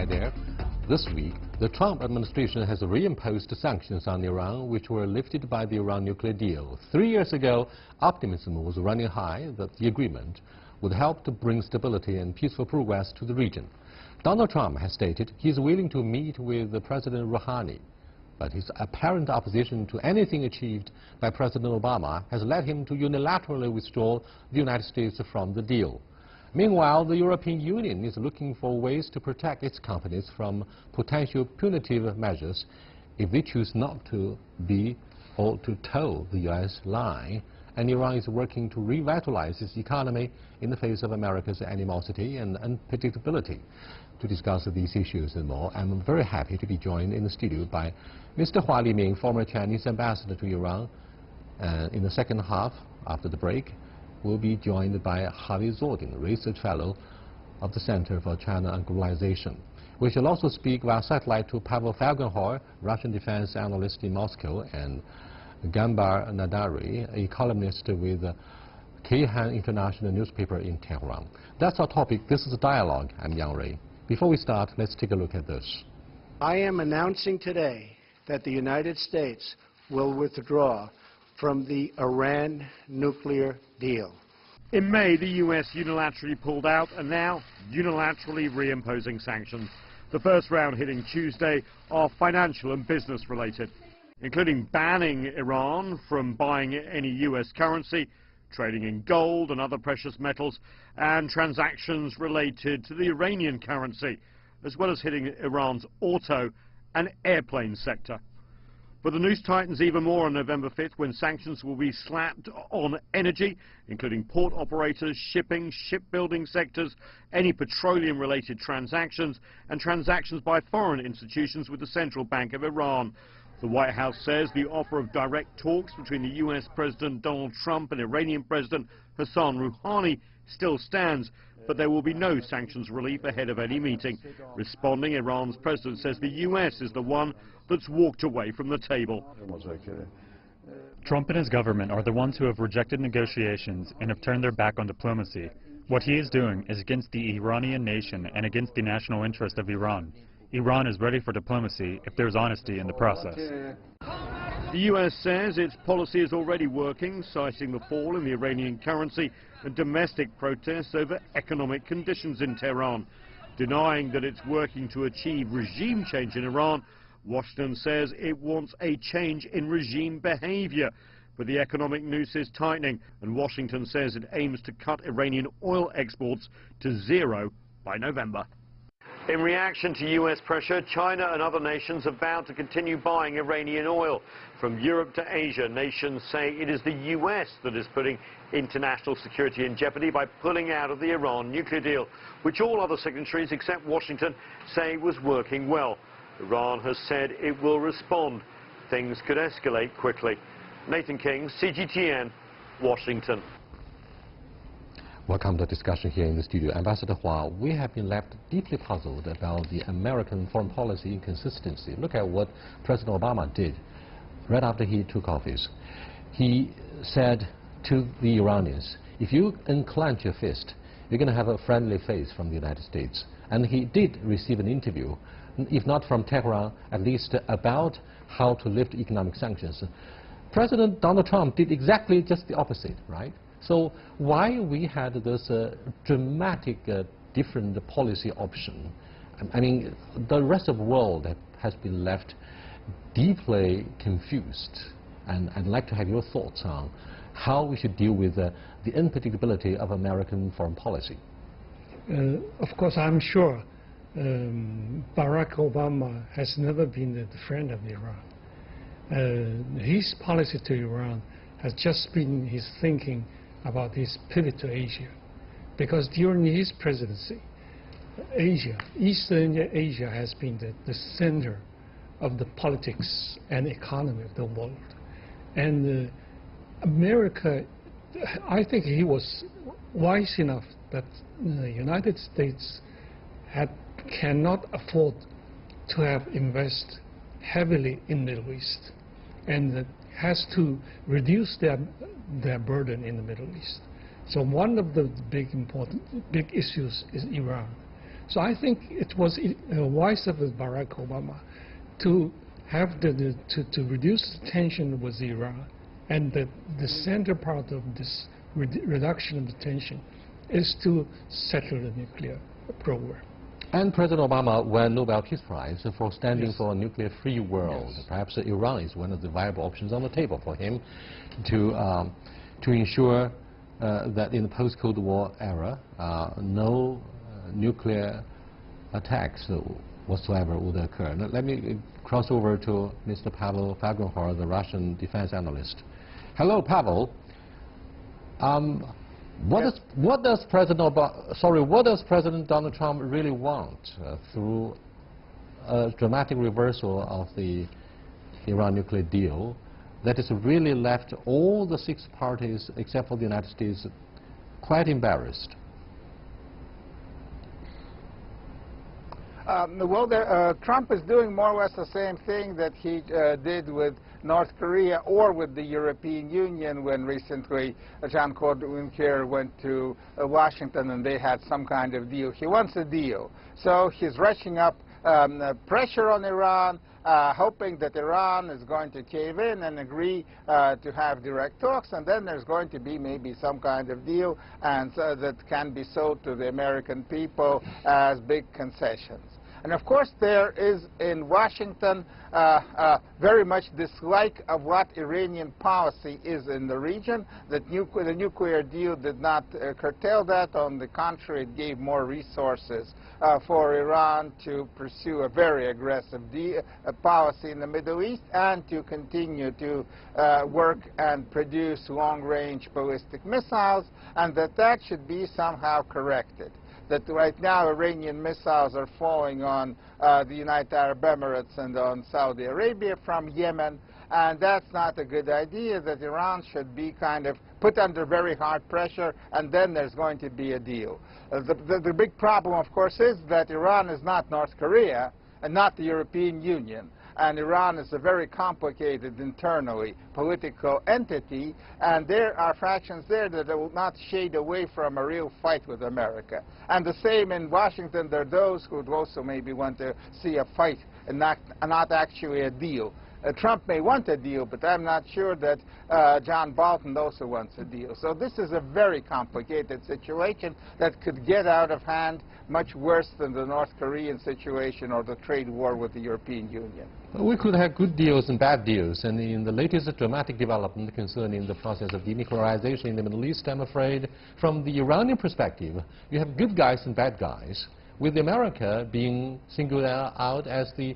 Hi there. This week, the Trump administration has reimposed sanctions on Iran, which were lifted by the Iran nuclear deal. 3 years ago, optimism was running high that the agreement would help to bring stability and peaceful progress to the region. Donald Trump has stated he is willing to meet with President Rouhani, but his apparent opposition to anything achieved by President Obama has led him to unilaterally withdraw the United States from the deal. Meanwhile, the European Union is looking for ways to protect its companies from potential punitive measures if they choose not to be or to toe the U.S. line. And Iran is working to revitalize its economy in the face of America's animosity and unpredictability. To discuss these issues and more, I'm very happy to be joined in the studio by Mr. Hua Liming, former Chinese ambassador to Iran. In the second half, after the break, we'll be joined by Harvey Zordin, research fellow of the Center for China and Globalization. We shall also speak via satellite to Pavel Falkenhor, Russian defense analyst in Moscow, and Gambar Nadari, a columnist with Kayhan International newspaper in Tehran. That's our topic. This is a dialogue. I'm Yang Rui. Before we start, let's take a look at this. I am announcing today that the United States will withdraw from the Iran nuclear deal. In May, the U.S. unilaterally pulled out and now unilaterally reimposing sanctions. The first round hitting Tuesday are financial and business related, including banning Iran from buying any U.S. currency, trading in gold and other precious metals, and transactions related to the Iranian currency, as well as hitting Iran's auto and airplane sector. But the news tightens even more on November 5th when sanctions will be slapped on energy, including port operators, shipping, shipbuilding sectors, any petroleum-related transactions, and transactions by foreign institutions with the Central Bank of Iran. The White House says the offer of direct talks between the U.S. President Donald Trump and Iranian President Hassan Rouhani still stands, but there will be no sanctions relief ahead of any meeting. Responding, Iran's president says the U.S. is the one that's walked away from the table. Trump and his government are the ones who have rejected negotiations and have turned their back on diplomacy. What he is doing is against the Iranian nation and against the national interest of Iran. Iran is ready for diplomacy if there's honesty in the process. The U.S. says its policy is already working, citing the fall in the Iranian currency and domestic protests over economic conditions in Tehran. Denying that it's working to achieve regime change in Iran, Washington says it wants a change in regime behavior. But the economic noose is tightening, and Washington says it aims to cut Iranian oil exports to zero by November. In reaction to U.S. pressure, China and other nations have vowed to continue buying Iranian oil. From Europe to Asia, nations say it is the U.S. that is putting international security in jeopardy by pulling out of the Iran nuclear deal, which all other signatories except Washington say was working well. Iran has said it will respond. Things could escalate quickly. Nathan King, CGTN, Washington. Welcome to the discussion here in the studio. Ambassador Hua, we have been left deeply puzzled about the American foreign policy inconsistency. Look at what President Obama did right after he took office. He said to the Iranians, if you unclench your fist, you're going to have a friendly face from the United States. And he did receive an interview, if not from Tehran, at least about how to lift economic sanctions. President Donald Trump did exactly just the opposite, right? So why we had this dramatic different policy option? I mean, the rest of the world has been left deeply confused. And I'd like to have your thoughts on how we should deal with the unpredictability of American foreign policy. Of course, I'm sure Barack Obama has never been the friend of Iran. His policy to Iran has just been his thinking about his pivot to Asia, because during his presidency, Eastern Asia has been the center of the politics and economy of the world. And America, I think he was wise enough that the United States cannot afford to have invest heavily in the Middle East, and has to reduce their burden in the Middle East. So one of the big issues is Iran. So I think it was wise of Barack Obama to have to reduce the tension with Iran, and the center part of this reduction of the tension is to settle the nuclear program. And President Obama won Nobel Peace Prize for standing Yes. for a nuclear-free world. Yes. Perhaps Iran is one of the viable options on the table for him to ensure that in the post-Cold War era, no nuclear attacks whatsoever would occur. Now, let me cross over to Mr. Pavel Fagunhor, the Russian defense analyst. Hello, Pavel. What does President Donald Trump really want through a dramatic reversal of the Iran nuclear deal that has really left all the 6 parties, except for the United States, quite embarrassed? Well, Trump is doing more or less the same thing that he did with North Korea or with the European Union when recently Jean-Claude Juncker went to Washington and they had some kind of deal. He wants a deal. So he's rushing up pressure on Iran, hoping that Iran is going to cave in and agree to have direct talks, and then there's going to be maybe some kind of deal and that can be sold to the American people as big concessions. And of course there is in Washington very much dislike of what Iranian policy is in the region. That the nuclear deal did not curtail that. On the contrary, it gave more resources for Iran to pursue a very aggressive policy in the Middle East and to continue to work and produce long-range ballistic missiles, and that should be somehow corrected. That right now Iranian missiles are falling on the United Arab Emirates and on Saudi Arabia from Yemen, and that's not a good idea. That Iran should be kind of put under very hard pressure, and then there's going to be a deal. The big problem, of course, is that Iran is not North Korea and not the European Union. And Iran is a very complicated internally political entity, and there are factions there that will not shade away from a real fight with America. And the same in Washington, there are those who would also maybe want to see a fight and not actually a deal. Trump may want a deal, but I'm not sure that John Bolton also wants a deal. So this is a very complicated situation that could get out of hand much worse than the North Korean situation or the trade war with the European Union. We could have good deals and bad deals, and in the latest dramatic development concerning the process of denuclearization in the Middle East, I'm afraid, from the Iranian perspective, you have good guys and bad guys, with America being singled out as the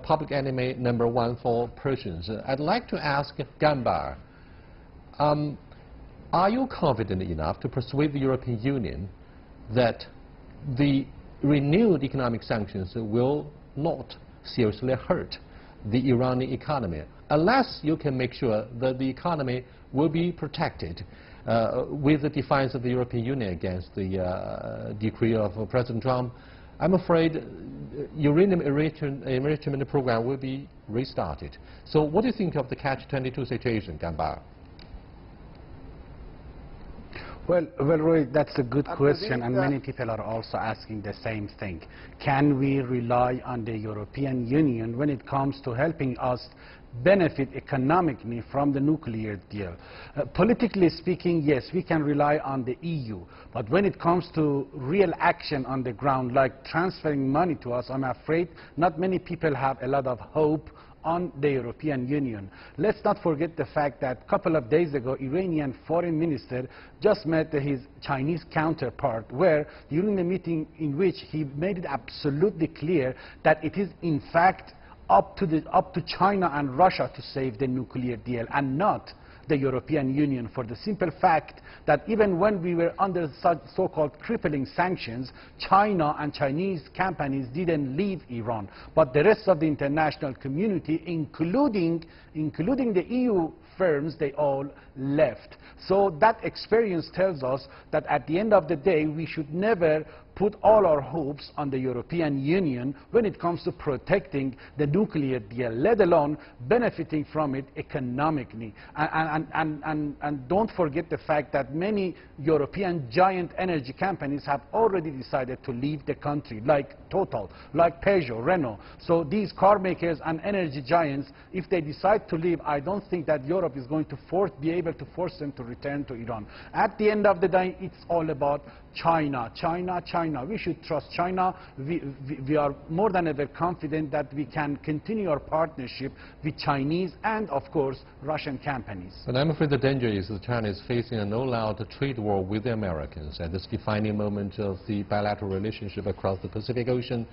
public enemy #1 for Persians. I'd like to ask Gambar, are you confident enough to persuade the European Union that the renewed economic sanctions will not seriously hurt the Iranian economy, unless you can make sure that the economy will be protected with the defiance of the European Union against the decree of President Trump? I'm afraid uranium enrichment program will be restarted. So what do you think of the catch-22 situation, Gambar? Well, Roy, that's a good question, and many people are also asking the same thing. Can we rely on the European Union when it comes to helping us benefit economically from the nuclear deal? Politically speaking, yes, we can rely on the EU, but when it comes to real action on the ground, like transferring money to us, I'm afraid not many people have a lot of hope on the European Union. Let's not forget the fact that a couple of days ago, Iranian foreign minister just met his Chinese counterpart, where during the meeting in which he made it absolutely clear that it is in fact up to China and Russia to save the nuclear deal and not the European Union, for the simple fact that even when we were under so-called crippling sanctions, China and Chinese companies didn't leave Iran, but the rest of the international community, including the EU firms, they all left. So that experience tells us that at the end of the day, we should never put all our hopes on the European Union when it comes to protecting the nuclear deal, let alone benefiting from it economically. And don't forget the fact that many European giant energy companies have already decided to leave the country, like Total, like Peugeot, Renault. So these car makers and energy giants, if they decide to leave, I don't think that Europe is going to be able to force them to return to Iran. At the end of the day, it's all about China, China, China. We should trust China. We are more than ever confident that we can continue our partnership with Chinese and, of course, Russian companies. But I'm afraid the danger is that China is facing an all-out trade war with the Americans at this defining moment of the bilateral relationship across the Pacific Ocean.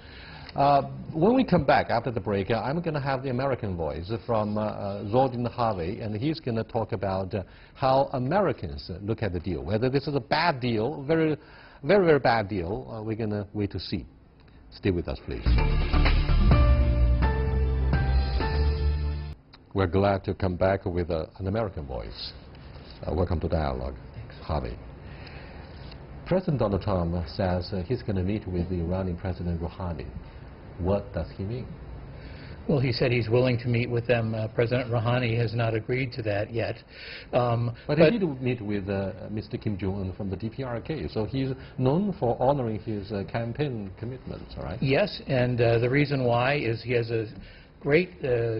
When we come back after the break, I'm going to have the American voice from Zordin Harvey, and he's going to talk about how Americans look at the deal. Whether this is a bad deal, very, very, very bad deal, we're going to wait to see. Stay with us, please. We're glad to come back with an American voice. Welcome to Dialogue. Thanks. Harvey. President Donald Trump says he's going to meet with the Iranian President Rouhani. What does he mean? Well, he said he's willing to meet with them. President Rouhani has not agreed to that yet. But he did meet with Mr. Kim Jong-un from the DPRK, so he's known for honoring his campaign commitments, all right? Yes, and the reason why is he has a great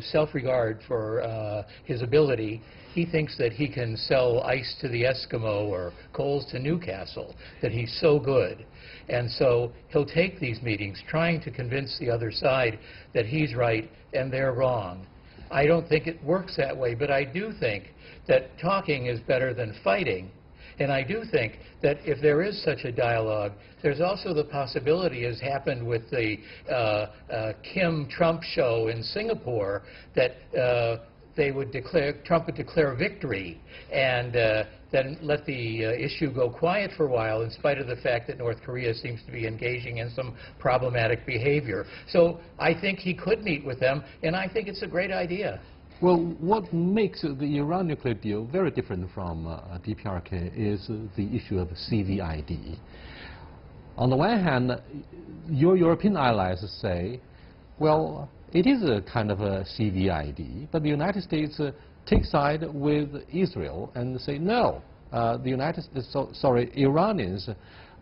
self-regard for his ability. He thinks that he can sell ice to the Eskimo or coals to Newcastle, that he's so good. And so he'll take these meetings trying to convince the other side that he's right and they're wrong. I don't think it works that way, but I do think that talking is better than fighting. And I do think that if there is such a dialogue, there's also the possibility, as happened with the Kim-Trump show in Singapore, that Trump would declare victory and then let the issue go quiet for a while, in spite of the fact that North Korea seems to be engaging in some problematic behavior. So I think he could meet with them, and I think it's a great idea. Well, what makes the Iran nuclear deal very different from DPRK is the issue of CVID. On the one hand, your European allies say, well, it is a kind of a CVID, but the United States take side with Israel and say, no, Iranians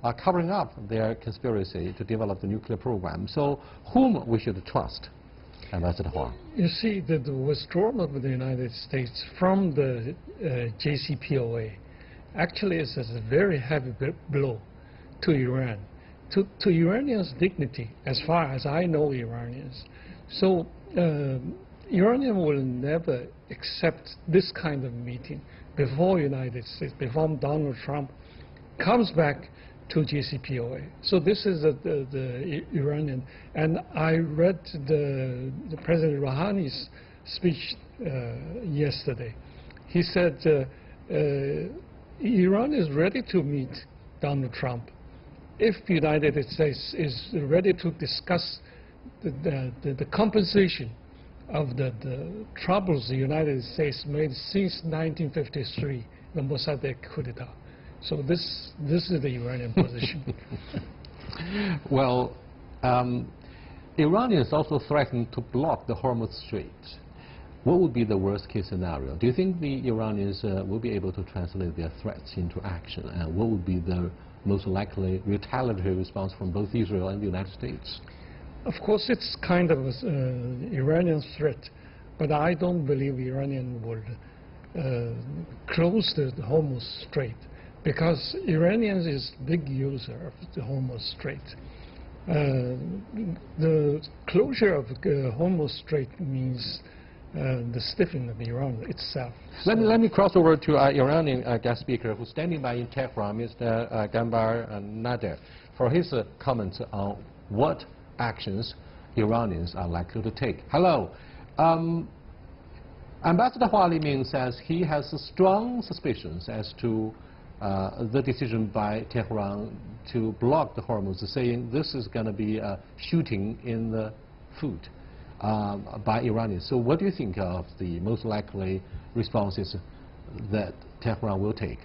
are covering up their conspiracy to develop the nuclear program. So whom we should trust? Ambassador Huang. You see, the withdrawal of the United States from the JCPOA actually is a very heavy blow to Iran, to Iranians' dignity, as far as I know Iranians. So Iranian will never accept this kind of meeting before United States, before Donald Trump comes back to JCPOA. So this is the Iranian. And I read the President Rouhani's speech yesterday. He said Iran is ready to meet Donald Trump if the United States is ready to discuss the compensation of the troubles the United States made since 1953, the Mossadegh coup d'etat. So this is the Iranian position. Well, Iranians also threatened to block the Hormuz Strait. What would be the worst-case scenario? Do you think the Iranians will be able to translate their threats into action? And what would be the most likely retaliatory response from both Israel and the United States? Of course, it's kind of an Iranian threat, but I don't believe Iranian would close the Hormuz Strait, because Iranians is big user of the Hormuz Strait. The closure of the Hormuz Strait means the stiffening of Iran itself. Let me cross over to our Iranian guest speaker who's standing by in Tehran, Mr. Gambar Nader, for his comments on what actions Iranians are likely to take. Hello. Ambassador Hua Liming says he has strong suspicions as to the decision by Tehran to block the Hormuz, saying this is going to be a shooting in the foot by Iranians. So what do you think of the most likely responses that Tehran will take?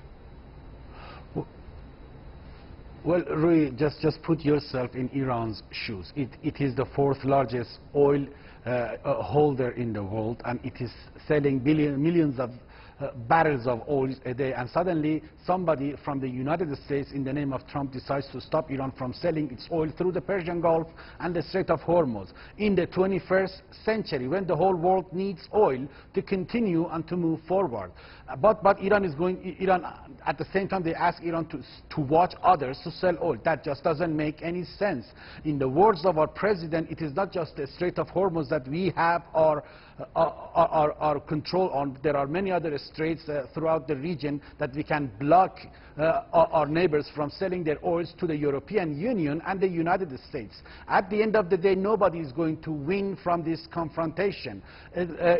Well, Rui, just put yourself in Iran's shoes. It is the fourth largest oil holder in the world, and it is selling millions of barrels of oil a day, and suddenly somebody from the United States in the name of Trump decides to stop Iran from selling its oil through the Persian Gulf and the Strait of Hormuz in the 21st century, when the whole world needs oil to continue and to move forward. But Iran at the same time they ask Iran to watch others to sell oil. That just doesn't make any sense. In the words of our president, it is not just the Strait of Hormuz that we have our control on. There are many other straits throughout the region that we can block our neighbors from selling their oils to the European Union and the United States. At the end of the day, nobody is going to win from this confrontation,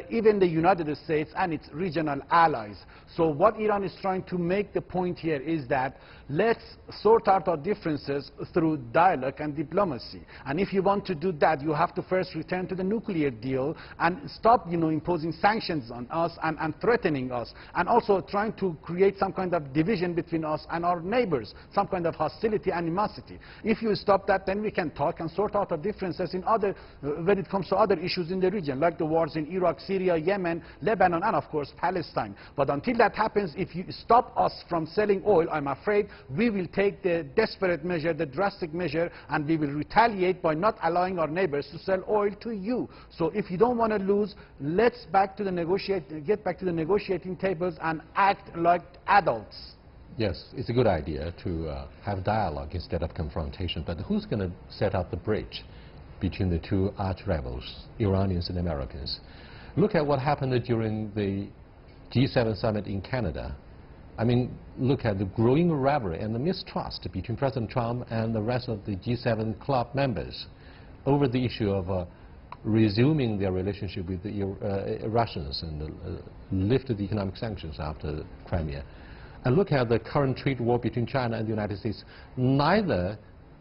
even the United States and its regional allies. So what Iran is trying to make the point here is that let's sort out our differences through dialogue and diplomacy. And if you want to do that, you have to first return to the nuclear deal and stop, imposing sanctions on us and threatening us, and also trying to create some kind of division between us and our neighbors, some kind of hostility, animosity. If you stop that, then we can talk and sort out our differences in when it comes to other issues in the region, like the wars in Iraq, Syria, Yemen, Lebanon, and of course Palestine. But until that happens, if you stop us from selling oil, I'm afraid we will take the desperate measure, the drastic measure, and we will retaliate by not allowing our neighbors to sell oil to you. So if you don't want to lose, let's get back to the negotiating tables and act like adults. Yes, it's a good idea to have dialogue instead of confrontation, but who's going to set up the bridge between the two arch rivals, Iranians and Americans? Look at what happened during the G7 summit in Canada. I mean, look at the growing rivalry and the mistrust between President Trump and the rest of the G7 club members over the issue of resuming their relationship with the Russians and lift the economic sanctions after Crimea. And look at the current trade war between China and the United States. Neither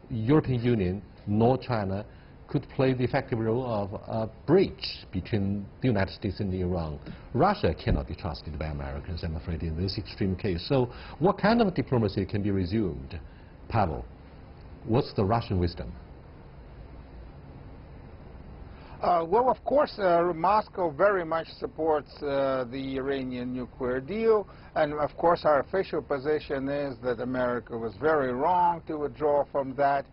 European Union nor China could play the effective role of a bridge between the United States and Iran. Russia cannot be trusted by Americans, I'm afraid, in this extreme case. So what kind of diplomacy can be resumed? Pavel, what's the Russian wisdom? Well, of course, Moscow very much supports the Iranian nuclear deal, and of course our official position is that America was very wrong to withdraw from that.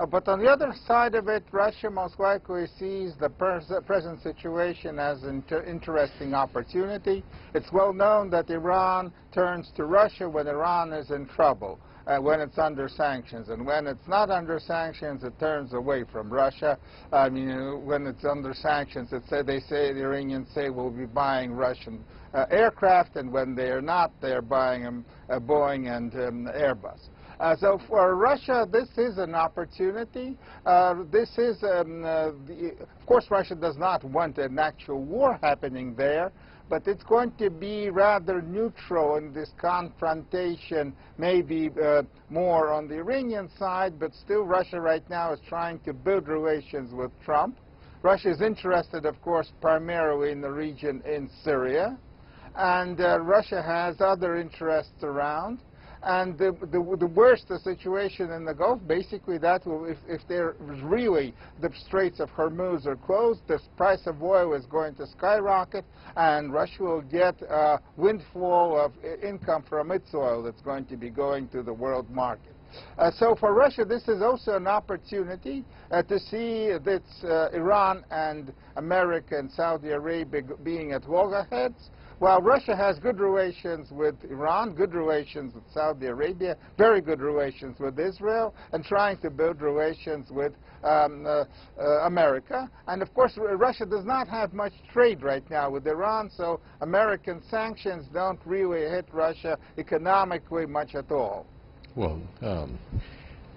But on the other side of it, Russia most likely sees the present situation as an interesting opportunity. It's well known that Iran turns to Russia when Iran is in trouble, when it's under sanctions. And when it's not under sanctions, it turns away from Russia. I mean, when it's under sanctions, the Iranians say we'll be buying Russian aircraft, and when they're not, they're buying Boeing and Airbus. So for Russia, this is an opportunity. Of course, Russia does not want an actual war happening there, but it's going to be rather neutral in this confrontation, maybe more on the Iranian side, but still Russia right now is trying to build relations with Trump. Russia is interested, of course, primarily in the region in Syria, and Russia has other interests around. And the worse the situation in the Gulf, basically that will, if there is really the Straits of Hormuz are closed, the price of oil is going to skyrocket, and Russia will get a windfall of income from its oil that's going to be going to the world market. So for Russia, this is also an opportunity to see that Iran and America and Saudi Arabia being at loggerheads. While Russia has good relations with Iran, good relations with Saudi Arabia, very good relations with Israel, and trying to build relations with America. And of course, Russia does not have much trade right now with Iran, so American sanctions don't really hit Russia economically much at all. Well,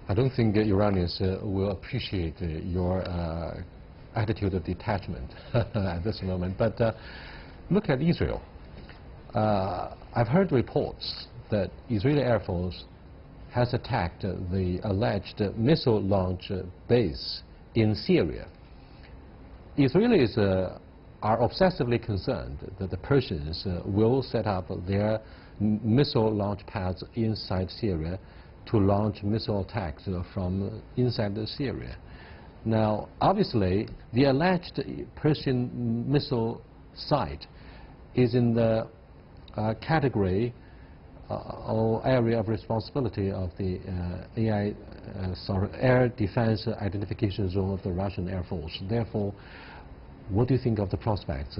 I don't think Iranians will appreciate your attitude of detachment at this moment. But look at Israel. I've heard reports that Israeli Air Force has attacked the alleged missile launch base in Syria. Israelis are obsessively concerned that the Persians will set up their missile launch pads inside Syria to launch missile attacks from inside Syria. Now, obviously, the alleged Persian missile site is in the category or area of responsibility of the Air Defense Identification Zone of the Russian Air Force. Therefore, what do you think of the prospects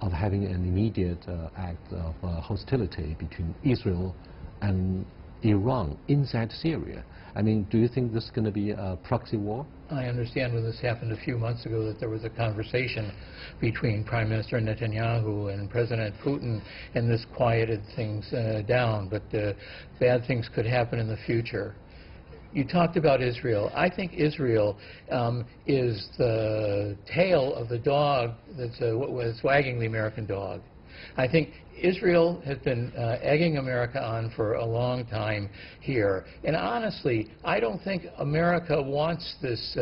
of having an immediate act of hostility between Israel and Iran inside Syria? I mean, do you think this is going to be a proxy war? I understand when this happened a few months ago that there was a conversation between Prime Minister Netanyahu and President Putin, and this quieted things down, but bad things could happen in the future. You talked about Israel. I think Israel is the tail of the dog that's wagging the American dog. I think Israel has been egging America on for a long time here. And honestly, I don't think America wants this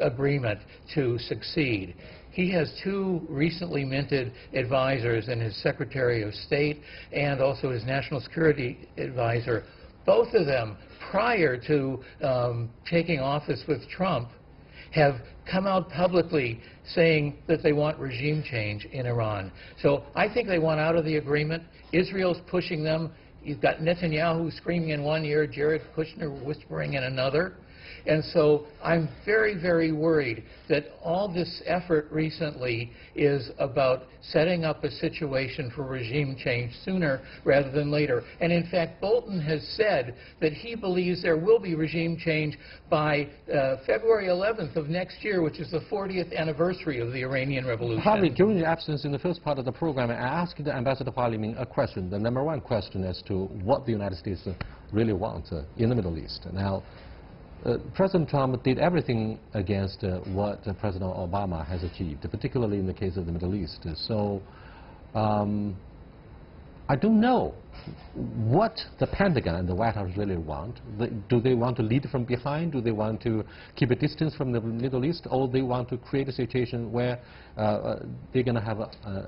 agreement to succeed. He has two recently minted advisors in his Secretary of State and also his National Security Advisor. Both of them, prior to taking office with Trump, have come out publicly saying that they want regime change in Iran. So I think they want out of the agreement. Israel's pushing them. You've got Netanyahu screaming in one ear, Jared Kushner whispering in another. And so I'm very, very worried that all this effort recently is about setting up a situation for regime change sooner rather than later. And in fact, Bolton has said that he believes there will be regime change by February 11th of next year, which is the 40th anniversary of the Iranian Revolution. Harvey, during your absence in the first part of the program, I asked Ambassador Parliament a question, the number one question as to what the United States really wants in the Middle East. Now, President Trump did everything against what President Obama has achieved, particularly in the case of the Middle East. So I don't know what the Pentagon and the White House really want. Do they want to lead from behind? Do they want to keep a distance from the Middle East? Or they want to create a situation where they're going to have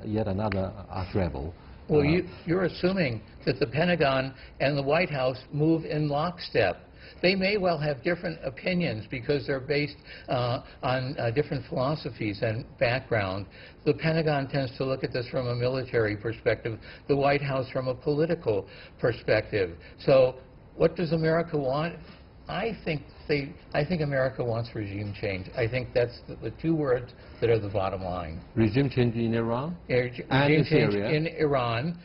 yet another arch rebel? Well, you're assuming that the Pentagon and the White House move in lockstep. They may well have different opinions because they're based on different philosophies and background. The Pentagon tends to look at this from a military perspective, the White House from a political perspective. So what does America want? I think America wants regime change. I think that's the two words that are the bottom line. Regime change in Iran? Regime change in Iran.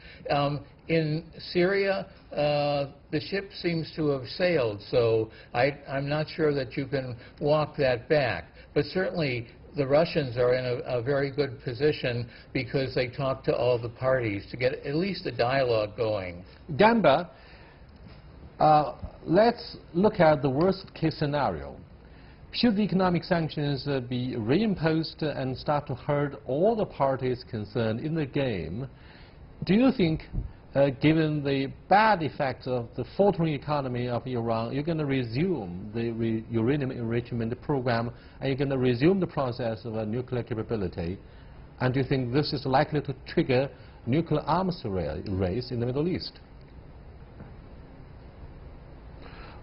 In Syria, the ship seems to have sailed, so I'm not sure that you can walk that back. But certainly the Russians are in a very good position because they talk to all the parties to get at least a dialogue going. Gamba, let's look at the worst-case scenario. Should the economic sanctions be reimposed and start to hurt all the parties concerned in the game, do you think, given the bad effects of the faltering economy of Iran, you're going to resume the uranium enrichment program and you're going to resume the process of a nuclear capability? And do you think this is likely to trigger nuclear arms race in the Middle East?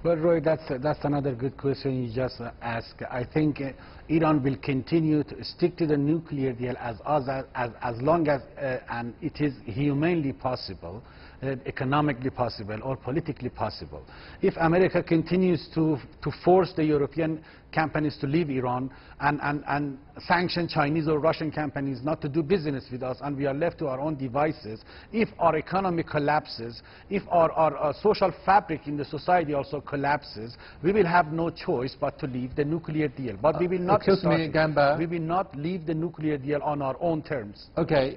Well, Roy, that's another good question you just asked. I think Iran will continue to stick to the nuclear deal as long as and it is humanly possible, economically possible, or politically possible. If America continues to force the European companies to leave Iran and sanction Chinese or Russian companies not to do business with us, and we are left to our own devices, if our economy collapses, if our social fabric in the society also collapses, we will have no choice but to leave the nuclear deal. But we will not we will not leave the nuclear deal on our own terms. Okay,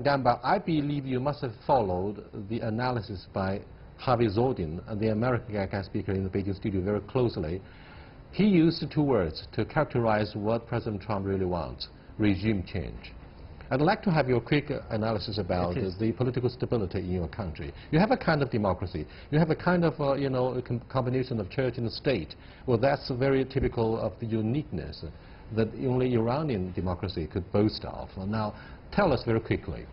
Gamba, I believe you must have followed the analysis by Harvey Zordin, the American guest speaker in the Beijing studio, very closely. He used two words to characterize what President Trump really wants: regime change. I'd like to have your quick analysis about the political stability in your country. You have a kind of democracy. You have a kind of, a combination of church and state. Well, that's very typical of the uniqueness that only Iranian democracy could boast of. Now, tell us very quickly.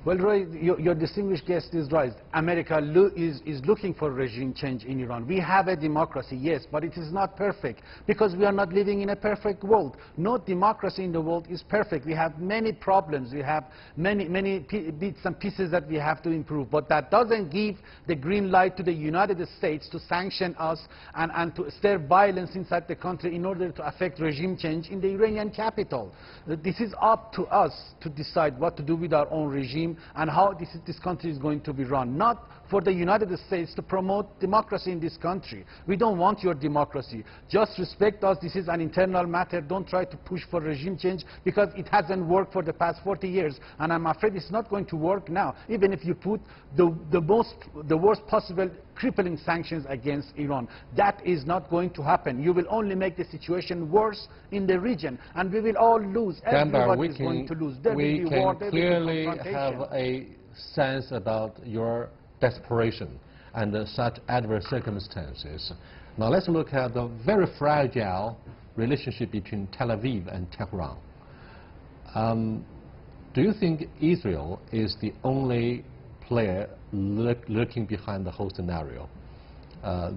Well, Roy, your distinguished guest is right. America is looking for regime change in Iran. We have a democracy, yes, but it is not perfect because we are not living in a perfect world. No democracy in the world is perfect. We have many problems. We have many bits and pieces that we have to improve. But that doesn't give the green light to the United States to sanction us and to stir violence inside the country in order to affect regime change in the Iranian capital. This is up to us to decide what to do with our own regime and how this country is going to be run, not for the United States to promote democracy in this country. We don't want your democracy. Just respect us. This is an internal matter. Don't try to push for regime change because it hasn't worked for the past 40 years, and I'm afraid it's not going to work now, even if you put the worst possible crippling sanctions against Iran. That is not going to happen. You will only make the situation worse in the region, and we will all lose. Everybody is going to lose. We can clearly have a sense about your desperation under such adverse circumstances. Now let's look at the very fragile relationship between Tel Aviv and Tehran. Do you think Israel is the only player lurking behind the whole scenario?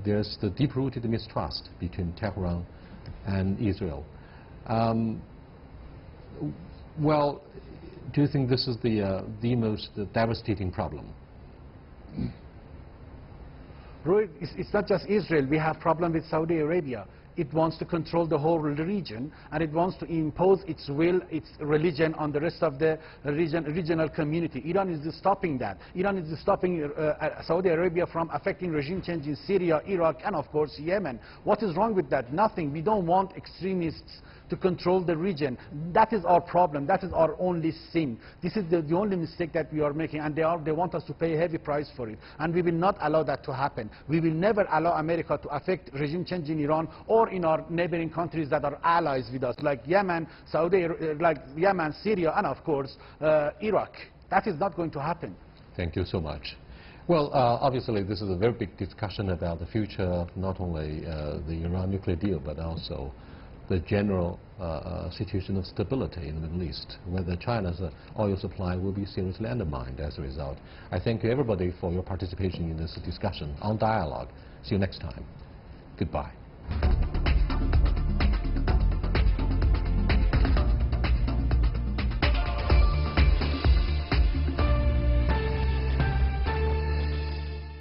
There's the deep-rooted mistrust between Tehran and Israel. Well, do you think this is the most devastating problem? It's not just Israel. We have problem with Saudi Arabia. It wants to control the whole region, and it wants to impose its will, its religion on the rest of the regional community. Iran is stopping that. Iran is stopping Saudi Arabia from affecting regime change in Syria, Iraq, and of course Yemen. What is wrong with that? Nothing. We don't want extremists to control the region. That is our problem. That is our only sin. This is the only mistake that we are making, and they want us to pay a heavy price for it. And we will not allow that to happen. We will never allow America to affect regime change in Iran or in our neighboring countries that are allies with us, like Yemen, Syria, and of course Iraq. That is not going to happen. Thank you so much. Well, obviously this is a very big discussion about the future of not only the Iran nuclear deal, but also the general situation of stability in the Middle East, whether China's oil supply will be seriously undermined as a result. I thank you everybody for your participation in this discussion on Dialogue. See you next time. Goodbye.